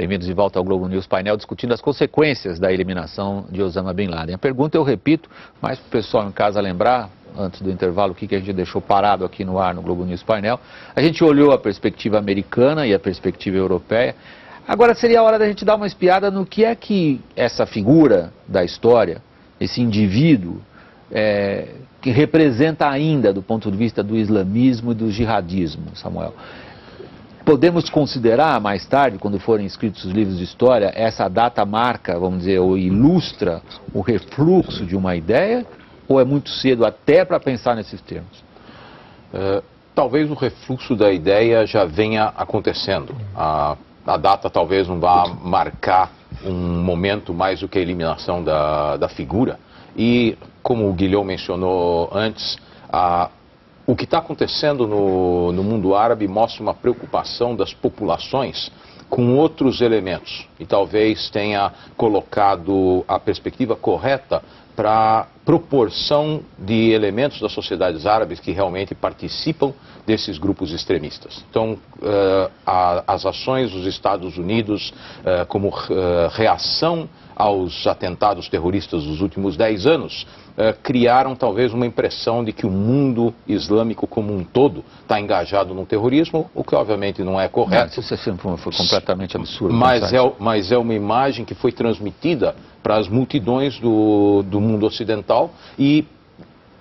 Bem-vindos de volta ao Globo News Painel, discutindo as consequências da eliminação de Osama Bin Laden. A pergunta eu repito, mais para o pessoal em casa lembrar, antes do intervalo, o que a gente deixou parado aqui no ar no Globo News Painel. A gente olhou a perspectiva americana e a perspectiva europeia. Agora seria a hora da gente dar uma espiada no que é que essa figura da história, esse indivíduo, que representa ainda do ponto de vista do islamismo e do jihadismo, Samuel. Podemos considerar mais tarde, quando forem escritos os livros de história, essa data marca, vamos dizer, ou ilustra o refluxo de uma ideia, ou é muito cedo até para pensar nesses termos? Talvez o refluxo da ideia já venha acontecendo. A data talvez não vá marcar um momento mais do que a eliminação da figura. E, como o Guilhom mencionou antes, o que está acontecendo no mundo árabe mostra uma preocupação das populações com outros elementos. E talvez tenha colocado a perspectiva correta para a proporção de elementos das sociedades árabes que realmente participam desses grupos extremistas. Então, as ações dos Estados Unidos como reação aos atentados terroristas dos últimos 10 anos, criaram talvez uma impressão de que o mundo islâmico como um todo está engajado no terrorismo, o que obviamente não é correto. Isso sempre foi completamente absurdo. Mas é uma imagem que foi transmitida para as multidões do mundo ocidental, e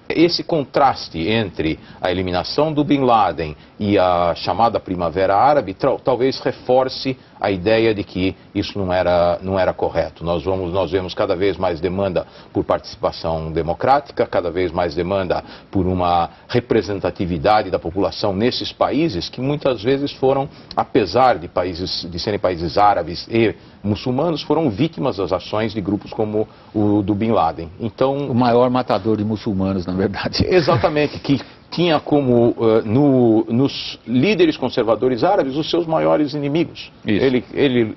esse contraste entre a eliminação do Bin Laden e a chamada Primavera Árabe talvez reforce a ideia de que isso não era correto. Nós vemos cada vez mais demanda por participação democrática, cada vez mais demanda por uma representatividade da população nesses países que muitas vezes foram, apesar de serem países árabes e muçulmanos, foram vítimas das ações de grupos como o do Bin Laden. Então, o maior matador de muçulmanos, na verdade. Exatamente, que tinha como, nos líderes conservadores árabes, os seus maiores inimigos. Ele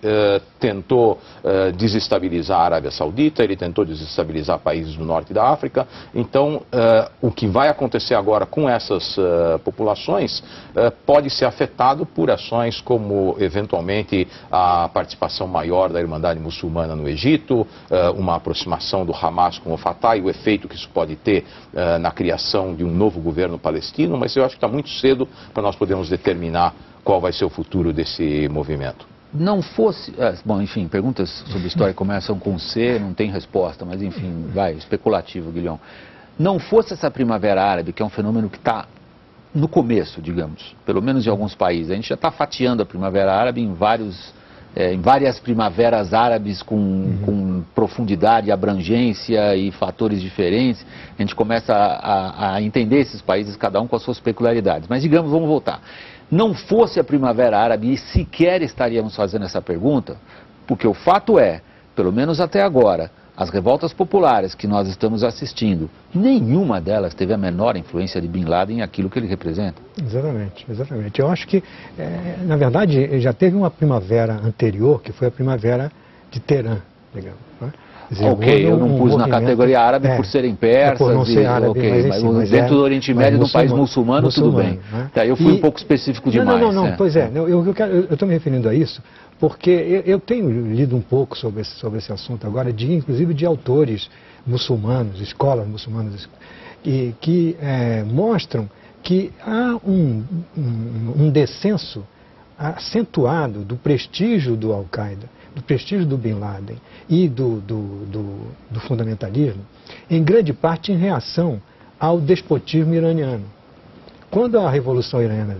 tentou desestabilizar a Arábia Saudita, ele tentou desestabilizar países do norte da África. Então, o que vai acontecer agora com essas populações pode ser afetado por ações como, eventualmente, a participação maior da Irmandade Muçulmana no Egito, uma aproximação do Hamas com o Fatah e o efeito que isso pode ter na criação de um novo governo palestino, mas eu acho que está muito cedo para nós podermos determinar qual vai ser o futuro desse movimento. Não fosse... bom, enfim, perguntas sobre história começam com C, não tem resposta, mas enfim, vai, especulativo, Guilhom. Não fosse essa Primavera Árabe, que é um fenômeno que está no começo, digamos, pelo menos em alguns países. A gente já está fatiando a Primavera Árabe em várias primaveras árabes com profundidade, abrangência e fatores diferentes. A gente começa a entender esses países, cada um com as suas peculiaridades. Mas digamos, vamos voltar. Não fosse a Primavera Árabe, e sequer estaríamos fazendo essa pergunta, porque o fato é, pelo menos até agora, as revoltas populares que nós estamos assistindo, nenhuma delas teve a menor influência de Bin Laden em aquilo que ele representa. Exatamente, exatamente. Eu acho que, na verdade, já teve uma primavera anterior, que foi a primavera de Teherã, digamos. Né? Dizer, ok, eu não pus na categoria árabe por serem persas, por não ser árabe, mas dentro do Oriente Médio, num país muçulmano, tudo bem. Né? Eu fui um pouco específico demais. Não, pois é, eu estou me referindo a isso, porque eu tenho lido um pouco sobre esse assunto agora, inclusive de autores muçulmanos, escolas muçulmanas, que mostram que há um descenso acentuado do prestígio do Al-Qaeda, do prestígio do Bin Laden e do fundamentalismo, em grande parte em reação ao despotismo iraniano. Quando a Revolução Iraniana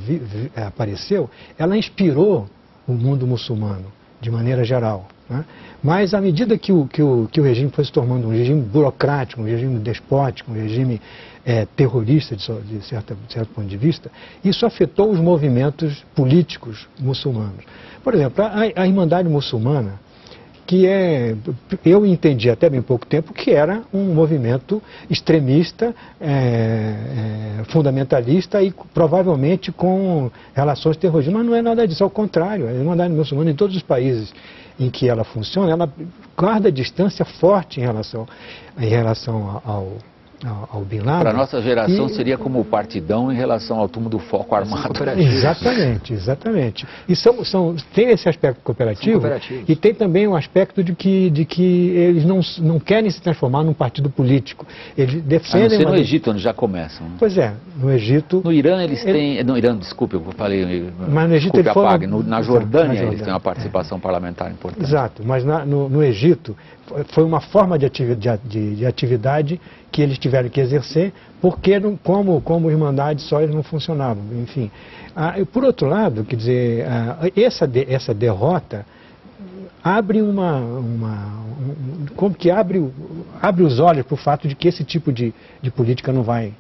apareceu, ela inspirou o mundo muçulmano, de maneira geral. Né? Mas, à medida que o regime foi se tornando um regime burocrático, um regime despótico, um regime terrorista, de certo ponto de vista, isso afetou os movimentos políticos muçulmanos. Por exemplo, a Irmandade Muçulmana, que eu entendi até bem pouco tempo que era um movimento extremista, fundamentalista e provavelmente com relações terroristas, mas não é nada disso, ao contrário. A Irmandade Muçulmana, em todos os países em que ela funciona, ela guarda distância forte em relação ao Bin Laden. Para a nossa geração seria como o partidão em relação ao túmulo do foco armado. Exatamente. E tem esse aspecto cooperativo e tem também um aspecto de que eles não querem se transformar num partido político. Eles defendem... no Egito, onde já começam. Né? Pois é, no Egito... No Irã eles têm... No Irã, desculpe, eu falei... Mas no Egito na Jordânia eles têm uma participação parlamentar importante. Exato, mas no Egito foi uma forma de atividade que eles tiveram que exercer, porque como Irmandade só eles não funcionavam, enfim. Por outro lado, quer dizer, essa derrota abre como que abre os olhos para o fato de que esse tipo de política não vai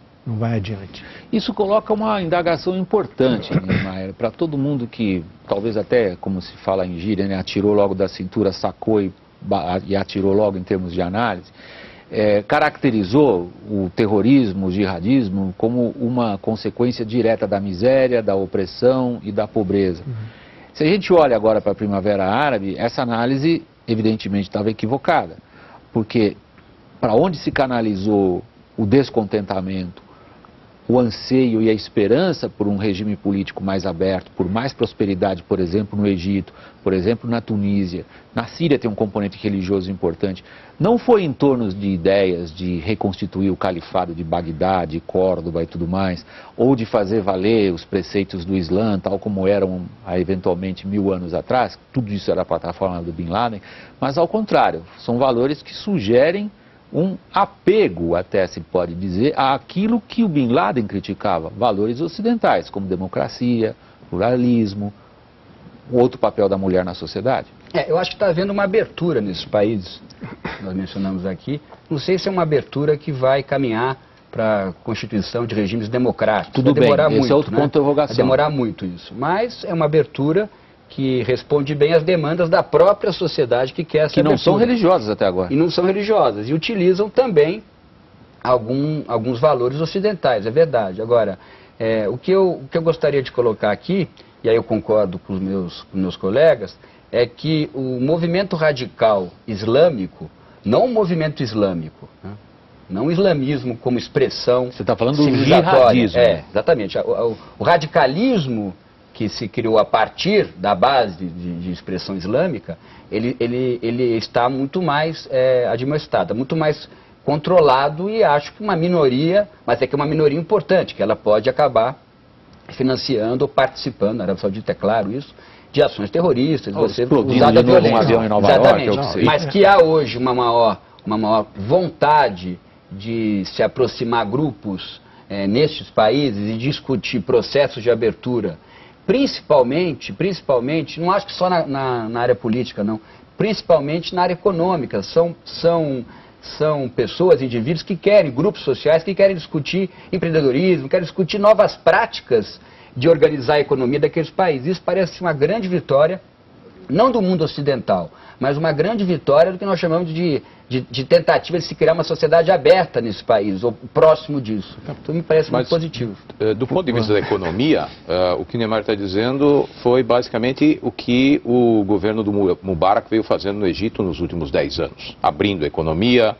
adiante. Isso coloca uma indagação importante, Niemeyer, para todo mundo que, talvez até, como se fala em gíria, né, atirou logo da cintura, sacou e atirou logo em termos de análise, caracterizou o terrorismo, o jihadismo, como uma consequência direta da miséria, da opressão e da pobreza. Se a gente olha agora para a Primavera Árabe, essa análise evidentemente estava equivocada, porque para onde se canalizou o descontentamento, o anseio e a esperança por um regime político mais aberto, por mais prosperidade, por exemplo, no Egito, por exemplo, na Tunísia, na Síria tem um componente religioso importante, não foi em torno de ideias de reconstituir o califado de Bagdá, de Córdoba e tudo mais, ou de fazer valer os preceitos do Islã, tal como eram há eventualmente 1000 anos atrás, tudo isso era a plataforma do Bin Laden, mas ao contrário, são valores que sugerem um apego, até se pode dizer, àquilo que o Bin Laden criticava, valores ocidentais, como democracia, pluralismo, o outro papel da mulher na sociedade. Eu acho que está havendo uma abertura nesses países, que nós mencionamos aqui. Não sei se é uma abertura que vai caminhar para a constituição de regimes democráticos. Tudo bem, esse é outro ponto de interrogação. Vai demorar muito isso, mas é uma abertura que responde bem às demandas da própria sociedade que quer essa abertura. Que não são religiosas até agora. E não são religiosas, e utilizam também alguns valores ocidentais, é verdade. Agora, o que eu gostaria de colocar aqui, e aí eu concordo com os meus colegas, é que o movimento radical islâmico, não o movimento islâmico, né? Não o islamismo como expressão Você está falando do civilizatória. jihadismo. Exatamente. O radicalismo que se criou a partir da base de expressão islâmica, ele está muito mais admoestado, muito mais controlado, e acho que uma minoria, mas é que é uma minoria importante, que ela pode acabar financiando ou participando, na Arábia Saudita é claro isso, de ações terroristas, você usar da violência. Um avião em Nova Exatamente. York, Mas que há hoje uma maior vontade de se aproximar grupos nestes países e discutir processos de abertura, principalmente, não acho que só na área política, não, principalmente na área econômica. São pessoas, indivíduos que querem, grupos sociais que querem discutir empreendedorismo, querem discutir novas práticas de organizar a economia daqueles países. Isso parece uma grande vitória, não do mundo ocidental, mas uma grande vitória do que nós chamamos de tentativa de se criar uma sociedade aberta nesse país, ou próximo disso. Então me parece muito positivo. Do ponto de vista da economia, o que o Niemeyer está dizendo foi basicamente o que o governo do Mubarak veio fazendo no Egito nos últimos 10 anos. Abrindo a economia,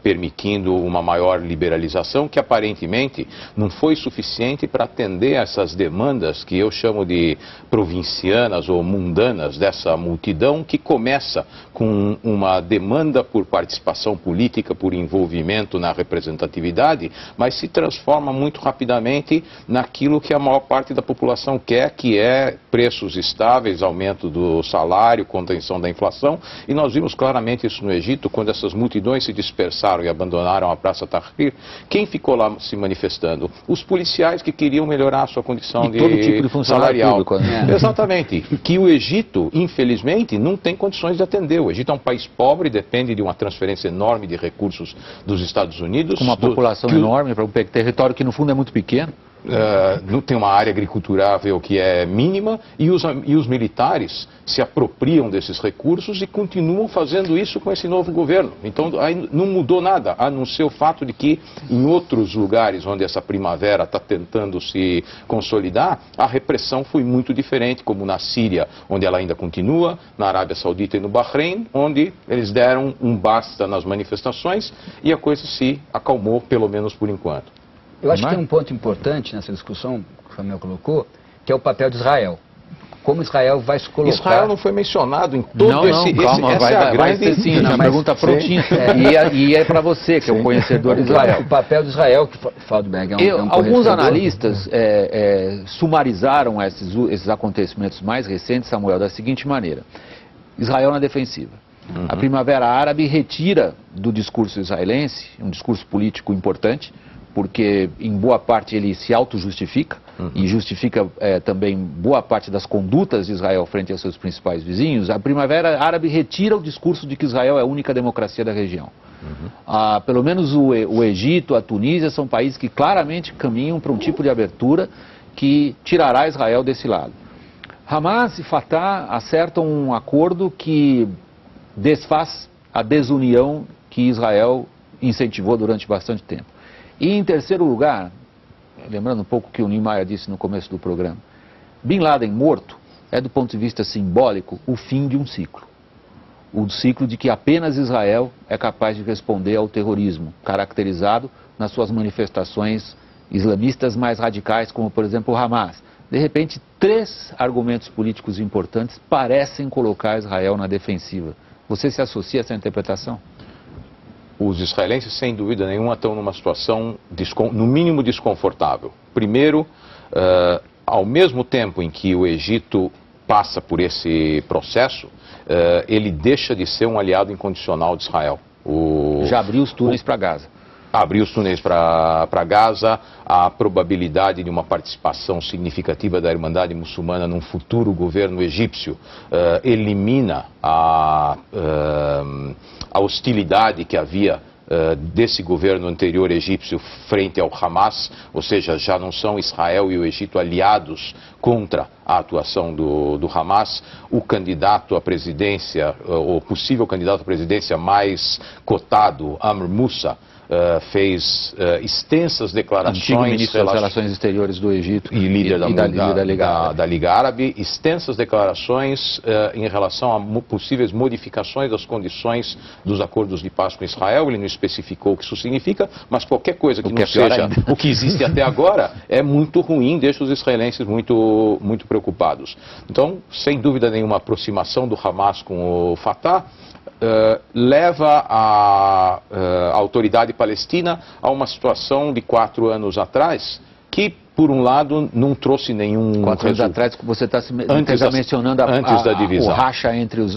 permitindo uma maior liberalização, que aparentemente não foi suficiente para atender essas demandas que eu chamo de provincianas ou mundanas dessa multidão, que começa com uma demanda por participação política, por envolvimento na representatividade, mas se transforma muito rapidamente naquilo que a maior parte da população quer, que é preços estáveis, aumento do salário, contenção da inflação, e nós vimos claramente isso no Egito, quando essas multidões se dispersaram e abandonaram a Praça Tahrir. Quem ficou lá se manifestando? Os policiais que queriam melhorar a sua condição todo tipo de salarial. Público, né? Exatamente. Que o Egito, infelizmente, não tem condições de atender. O Egito é um país pobre, depende de uma transferência enorme de recursos dos Estados Unidos. Com uma população enorme, para um território que no fundo é muito pequeno. tem uma área agriculturável que é mínima e os militares se apropriam desses recursos e continuam fazendo isso com esse novo governo. Então, aí não mudou nada, a não ser o fato de que em outros lugares onde essa primavera está tentando se consolidar, a repressão foi muito diferente, como na Síria, onde ela ainda continua, na Arábia Saudita e no Bahrein, onde eles deram um basta nas manifestações e a coisa se acalmou, pelo menos por enquanto. Eu acho que tem um ponto importante nessa discussão que o Samuel colocou, que é o papel de Israel. Como Israel vai se colocar... Israel não foi mencionado em todo calma, essa é a grande... Vai ser sim, a pergunta prontinha. E é para você, que é o conhecedor de Israel. O papel de Israel, que Feldberg é um alguns analistas sumarizaram esses acontecimentos mais recentes, Samuel, da seguinte maneira. Israel na defensiva. A Primavera Árabe retira do discurso israelense, um discurso político importante, porque em boa parte ele se auto-justifica e justifica também boa parte das condutas de Israel frente aos seus principais vizinhos. A Primavera Árabe retira o discurso de que Israel é a única democracia da região. Pelo menos o Egito, a Tunísia são países que claramente caminham para um tipo de abertura que tirará Israel desse lado. Hamas e Fatah acertam um acordo que desfaz a desunião que Israel incentivou durante bastante tempo. E em terceiro lugar, lembrando um pouco o que o Niemeyer disse no começo do programa, Bin Laden morto é, do ponto de vista simbólico, o fim de um ciclo. O ciclo de que apenas Israel é capaz de responder ao terrorismo, caracterizado nas suas manifestações islamistas mais radicais, como por exemplo o Hamas. De repente, 3 argumentos políticos importantes parecem colocar Israel na defensiva. Você se associa a essa interpretação? Os israelenses, sem dúvida nenhuma, estão numa situação, no mínimo, desconfortável. Primeiro, ao mesmo tempo em que o Egito passa por esse processo, ele deixa de ser um aliado incondicional de Israel. Já abriu os túneis para Gaza. Abriu os túneis para Gaza, a probabilidade de uma participação significativa da Irmandade Muçulmana num futuro governo egípcio elimina a hostilidade que havia desse governo anterior egípcio frente ao Hamas, ou seja, já não são Israel e o Egito aliados contra a atuação do Hamas. O candidato à presidência, ou possível candidato à presidência mais cotado, Amr Moussa, fez extensas declarações... Antigo ministro das Relações Exteriores do Egito e líder da Liga Árabe, extensas declarações em relação a possíveis modificações das condições dos acordos de paz com Israel. Ele não especificou o que isso significa, mas qualquer coisa que não seja o que existe até agora é muito ruim, deixa os israelenses muito preocupados. Então, sem dúvida nenhuma, a aproximação do Hamas com o Fatah leva a autoridade palestina a uma situação de 4 anos atrás que, por um lado, não trouxe nenhum 4 anos atrás, você está mencionando o racha entre as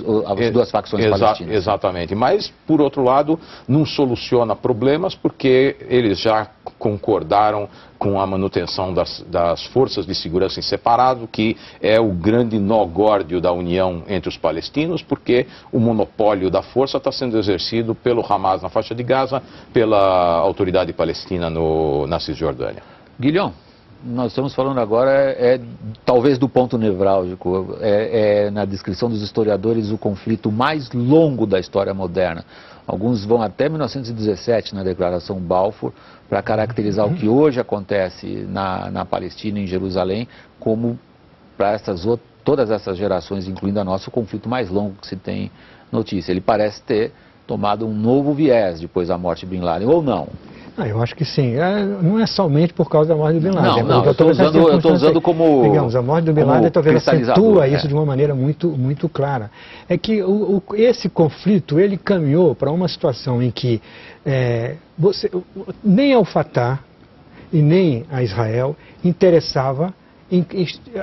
duas facções palestinas. Exatamente, mas, por outro lado, não soluciona problemas porque eles já concordaram com a manutenção das forças de segurança em separado, que é o grande nó górdio da união entre os palestinos, porque o monopólio da força está sendo exercido pelo Hamas na faixa de Gaza, pela autoridade palestina na Cisjordânia. Guilhom, nós estamos falando agora, talvez do ponto nevrálgico, na descrição dos historiadores, o conflito mais longo da história moderna. Alguns vão até 1917, na Declaração Balfour, para caracterizar o que hoje acontece na Palestina, em Jerusalém, como para todas essas gerações, incluindo a nossa, o conflito mais longo que se tem notícia. Ele parece ter tomado um novo viés depois da morte de Bin Laden, ou não? Eu acho que sim. Não é somente por causa da morte do Bin Laden. Não, eu estou usando como... Digamos, a morte do Bin Laden talvez acentua isso de uma maneira muito clara. É que esse conflito, ele caminhou para uma situação em que nem ao Fatah e nem a Israel interessava em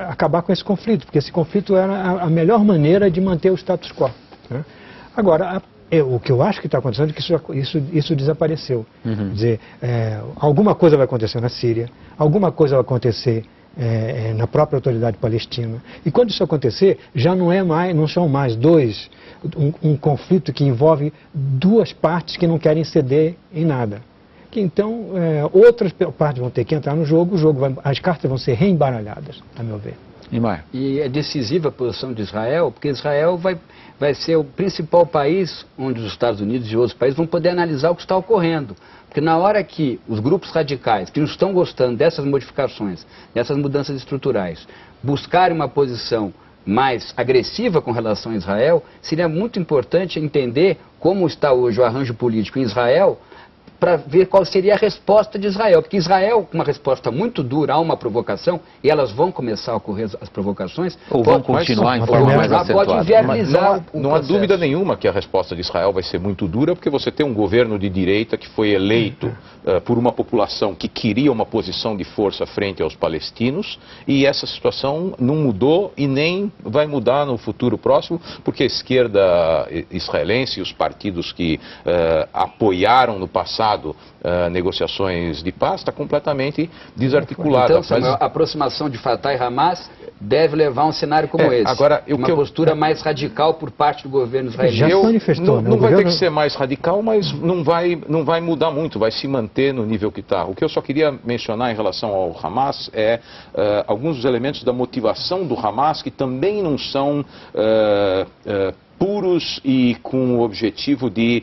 acabar com esse conflito, porque esse conflito era a melhor maneira de manter o status quo, né? Agora, o que eu acho que está acontecendo é que isso desapareceu. Quer dizer, alguma coisa vai acontecer na Síria, alguma coisa vai acontecer na própria autoridade palestina. E quando isso acontecer, já não são mais um conflito que envolve 2 partes que não querem ceder em nada. que então outras partes vão ter que entrar no jogo, as cartas vão ser reembaralhadas, a meu ver. E é decisiva a posição de Israel, porque Israel vai ser o principal país onde os Estados Unidos e outros países vão poder analisar o que está ocorrendo. Porque na hora que os grupos radicais, que não estão gostando dessas modificações, dessas mudanças estruturais, buscarem uma posição mais agressiva com relação a Israel, seria muito importante entender como está hoje o arranjo político em Israel, para ver qual seria a resposta de Israel. Porque Israel, com uma resposta muito dura a uma provocação, e elas vão começar a ocorrer as provocações, ou vão continuar em forma mais acentuada. Pode inviabilizar não há dúvida nenhuma que a resposta de Israel vai ser muito dura, porque você tem um governo de direita que foi eleito por uma população que queria uma posição de força frente aos palestinos, e essa situação não mudou e nem vai mudar no futuro próximo, porque a esquerda israelense e os partidos que apoiaram no passado negociações de paz está completamente desarticulada. Então, Samuel, a aproximação de Fatah e Hamas deve levar a um cenário como esse. Agora, uma postura mais radical por parte do governo israelense. Já se manifestou, não vai ter que ser mais radical, mas não vai mudar muito, vai se manter no nível que está. O que eu só queria mencionar em relação ao Hamas é alguns dos elementos da motivação do Hamas que também não são puros e com o objetivo de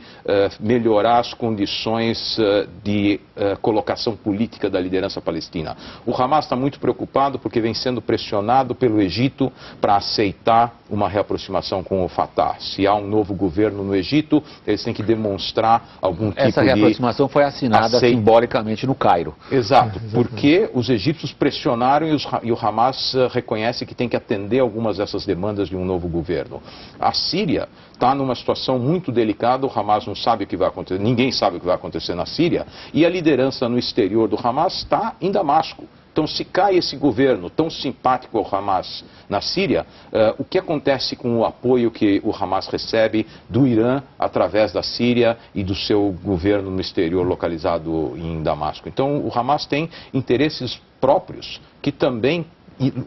melhorar as condições de colocação política da liderança palestina. O Hamas está muito preocupado porque vem sendo pressionado pelo Egito para aceitar uma reaproximação com o Fatah. Se há um novo governo no Egito, eles têm que demonstrar algum tipo de... Essa reaproximação foi assinada simbolicamente no Cairo. Exato, porque os egípcios pressionaram e o Hamas reconhece que tem que atender algumas dessas demandas de um novo governo. A Síria está numa situação muito delicada, o Hamas não sabe o que vai acontecer, ninguém sabe o que vai acontecer na Síria, e a liderança no exterior do Hamas está em Damasco. Então, se cai esse governo tão simpático ao Hamas na Síria, o que acontece com o apoio que o Hamas recebe do Irã através da Síria e do seu governo no exterior localizado em Damasco? Então, o Hamas tem interesses próprios que também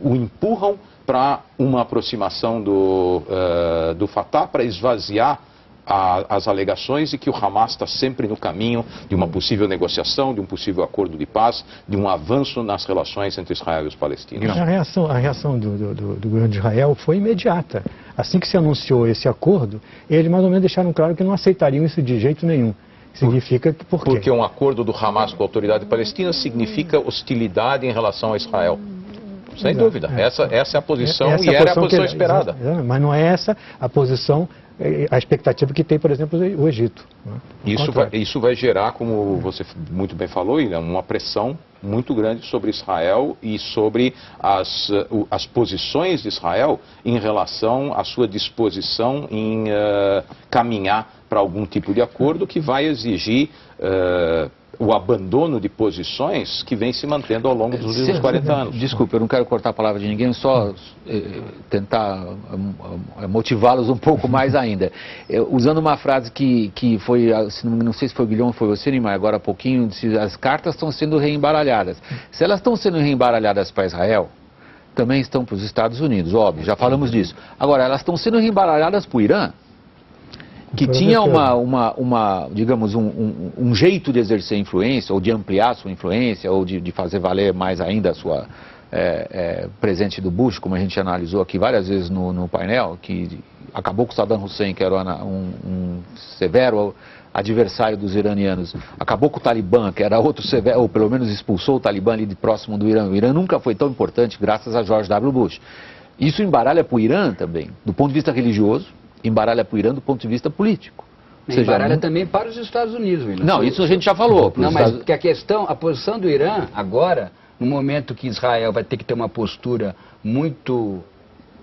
o empurram para uma aproximação do Fatah, para esvaziar as alegações de que o Hamas está sempre no caminho de uma possível negociação, de um possível acordo de paz, de um avanço nas relações entre Israel e os palestinos. A reação do governo de Israel foi imediata. Assim que se anunciou esse acordo, eles mais ou menos deixaram claro que não aceitariam isso de jeito nenhum. Significa que por quê? Porque um acordo do Hamas com a autoridade palestina significa hostilidade em relação a Israel. Sem dúvida. Essa é a posição e era a posição esperada. Mas não é essa a posição, a expectativa que tem, por exemplo, o Egito. Isso vai gerar, como você muito bem falou, uma pressão muito grande sobre Israel e sobre as posições de Israel em relação à sua disposição em caminhar para algum tipo de acordo que vai exigir o abandono de posições que vem se mantendo ao longo dos últimos 40 anos. Desculpe, eu não quero cortar a palavra de ninguém, só tentar motivá-los um pouco mais ainda. Usando uma frase que foi, não sei se foi o Guilherme ou foi você, Neymar, agora há pouquinho, disse, as cartas estão sendo reembaralhadas. Se elas estão sendo reembaralhadas para Israel, também estão para os Estados Unidos, óbvio, já falamos disso. Agora, elas estão sendo reembaralhadas para o Irã, que tinha digamos, um jeito de exercer influência, ou de ampliar sua influência, ou de fazer valer mais ainda a sua presente do Bush, como a gente analisou aqui várias vezes no painel, que acabou com Saddam Hussein, que era um severo adversário dos iranianos, acabou com o Talibã, que era outro severo, ou pelo menos expulsou o Talibã ali de próximo do Irã. O Irã nunca foi tão importante graças a George W. Bush. Isso embaralha para o Irã também, do ponto de vista religioso, embaralha para o Irã do ponto de vista político. Embaralha também para os Estados Unidos, William. Não, isso a gente já falou. Não, mas que a posição do Irã agora, no momento que Israel vai ter que ter uma postura muito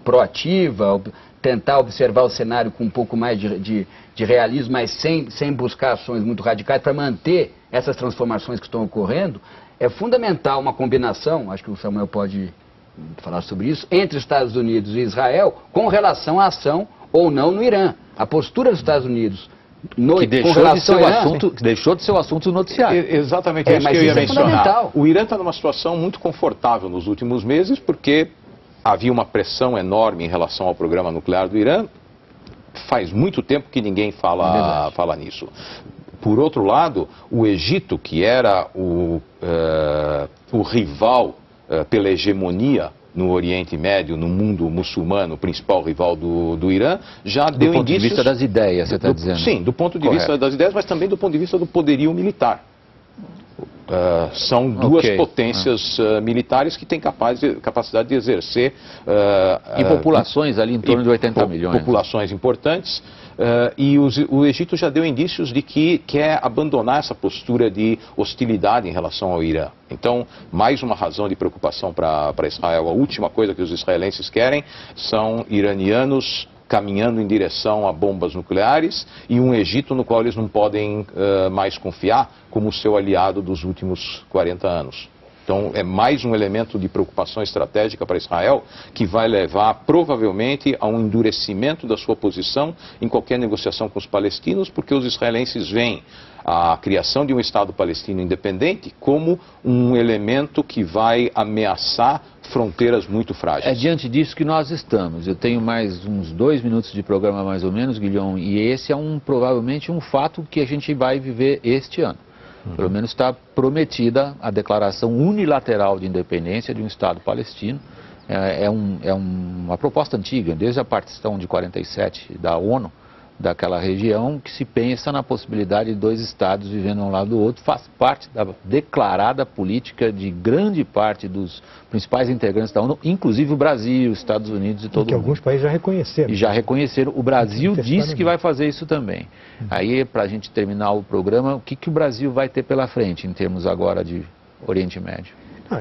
proativa, tentar observar o cenário com um pouco mais de realismo, mas sem buscar ações muito radicais para manter essas transformações que estão ocorrendo, é fundamental uma combinação, acho que o Samuel pode falar sobre isso, entre Estados Unidos e Israel com relação à ação ou não no Irã. A postura dos Estados Unidos que deixou de ser o assunto do noticiário. Exatamente, isso que eu ia mencionar. O Irã está numa situação muito confortável nos últimos meses, porque havia uma pressão enorme em relação ao programa nuclear do Irã. Faz muito tempo que ninguém fala nisso. Por outro lado, o Egito, que era o rival pela hegemonia no Oriente Médio, no mundo muçulmano, o principal rival do Irã, já deu indícios... Do ponto de vista das ideias, você está dizendo? Sim, do ponto de vista das ideias, mas também do ponto de vista do poderio militar. São duas potências militares que têm capacidade de exercer... e populações ali em torno de 80 milhões. Populações importantes. E o Egito já deu indícios de que quer abandonar essa postura de hostilidade em relação ao Irã. Então, mais uma razão de preocupação para Israel. A última coisa que os israelenses querem são iranianos caminhando em direção a bombas nucleares e um Egito no qual eles não podem mais confiar como seu aliado dos últimos 40 anos. Então, é mais um elemento de preocupação estratégica para Israel que vai levar, provavelmente, a um endurecimento da sua posição em qualquer negociação com os palestinos, porque os israelenses veem a criação de um Estado palestino independente como um elemento que vai ameaçar fronteiras muito frágeis. É diante disso que nós estamos. Eu tenho mais uns 2 minutos de programa, mais ou menos, Guilhom, e esse é provavelmente um fato que a gente vai viver este ano. Pelo menos está prometida a declaração unilateral de independência de um Estado palestino. É uma proposta antiga, desde a partição de 47 da ONU, daquela região, que se pensa na possibilidade de 2 estados vivendo um lado do outro. Faz parte da declarada política de grande parte dos principais integrantes da ONU, inclusive o Brasil, os Estados Unidos e todo mundo. Que alguns países já reconheceram. E já reconheceram. O Brasil disse que vai fazer isso também. Aí, para a gente terminar o programa, o que o Brasil vai ter pela frente em termos agora de Oriente Médio?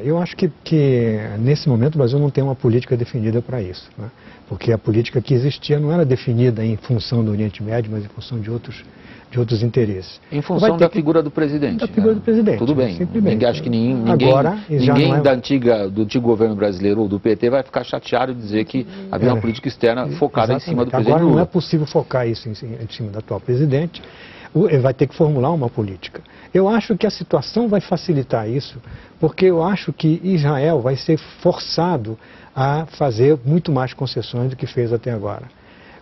Eu acho que nesse momento o Brasil não tem uma política definida para isso, né? Porque a política que existia não era definida em função do Oriente Médio, mas em função de outros interesses. Em função da figura do presidente. Da figura do presidente. Tudo bem. Ninguém, acho que ninguém do antigo governo brasileiro ou do PT vai ficar chateado de dizer que havia uma política externa focada em cima do presidente Agora Lula. Não é possível focar isso em cima do atual presidente. Vai ter que formular uma política. Eu acho que a situação vai facilitar isso, porque eu acho que Israel vai ser forçado a fazer muito mais concessões do que fez até agora.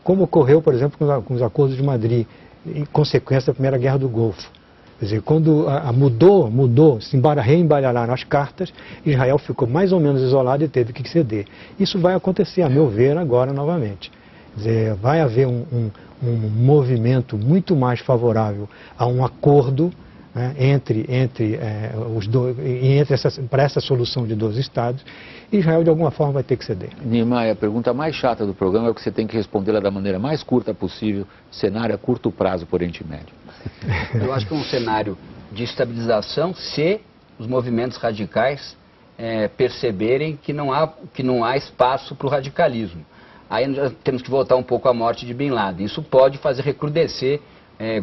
Como ocorreu, por exemplo, com os acordos de Madrid, em consequência da Primeira Guerra do Golfo. Quer dizer, quando se reembaralharam as cartas, Israel ficou mais ou menos isolado e teve que ceder. Isso vai acontecer, a meu ver, agora novamente. Quer dizer, vai haver um movimento muito mais favorável a um acordo, né, para essa solução de 2 estados. Israel, de alguma forma, vai ter que ceder. Niemeyer, a pergunta mais chata do programa é que você tem que respondê-la da maneira mais curta possível, cenário a curto prazo para o Oriente Médio. Eu acho que é um cenário de estabilização se os movimentos radicais perceberem que não há espaço para o radicalismo. Aí nós temos que voltar um pouco à morte de Bin Laden. Isso pode fazer recrudescer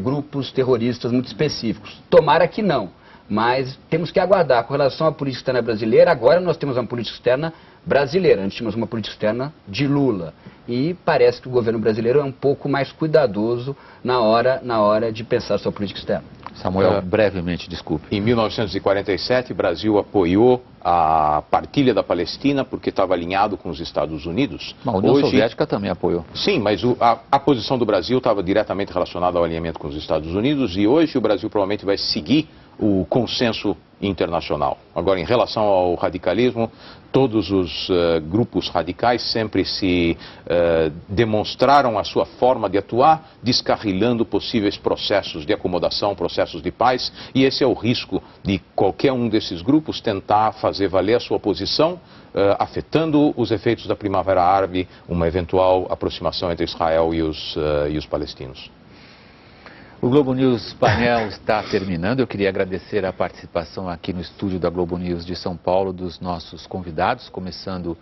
grupos terroristas muito específicos. Tomara que não, mas temos que aguardar. Com relação à política externa brasileira, agora nós temos uma política externa brasileira. Antes tínhamos uma política externa de Lula. E parece que o governo brasileiro é um pouco mais cuidadoso na hora de pensar sua política externa. Samuel, brevemente, desculpe. Em 1947, o Brasil apoiou a partilha da Palestina porque estava alinhado com os Estados Unidos. A União Soviética também apoiou. Sim, mas a posição do Brasil estava diretamente relacionada ao alinhamento com os Estados Unidos e hoje o Brasil provavelmente vai seguir o consenso internacional. Agora, em relação ao radicalismo, todos os grupos radicais sempre se demonstraram a sua forma de atuar, descarrilhando possíveis processos de acomodação, processos de paz, e esse é o risco de qualquer um desses grupos tentar fazer valer a sua posição, afetando os efeitos da Primavera Árabe, uma eventual aproximação entre Israel e os palestinos. O Globo News Painel está terminando. Eu queria agradecer a participação aqui no estúdio da Globo News de São Paulo dos nossos convidados, começando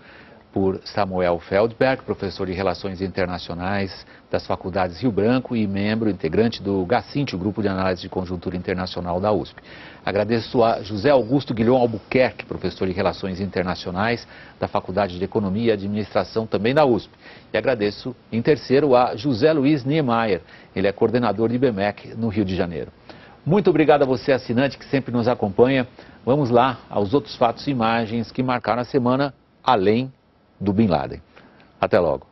por Samuel Feldberg, professor de Relações Internacionais das Faculdades Rio Branco e membro integrante do GACINT, o Grupo de Análise de Conjuntura Internacional da USP. Agradeço a José Augusto Guilhom Albuquerque, professor de Relações Internacionais da Faculdade de Economia e Administração também da USP. E agradeço, em terceiro, a José Luiz Niemeyer, ele é coordenador de IBMEC no Rio de Janeiro. Muito obrigado a você, assinante, que sempre nos acompanha. Vamos lá aos outros fatos e imagens que marcaram a semana, além do Bin Laden. Até logo.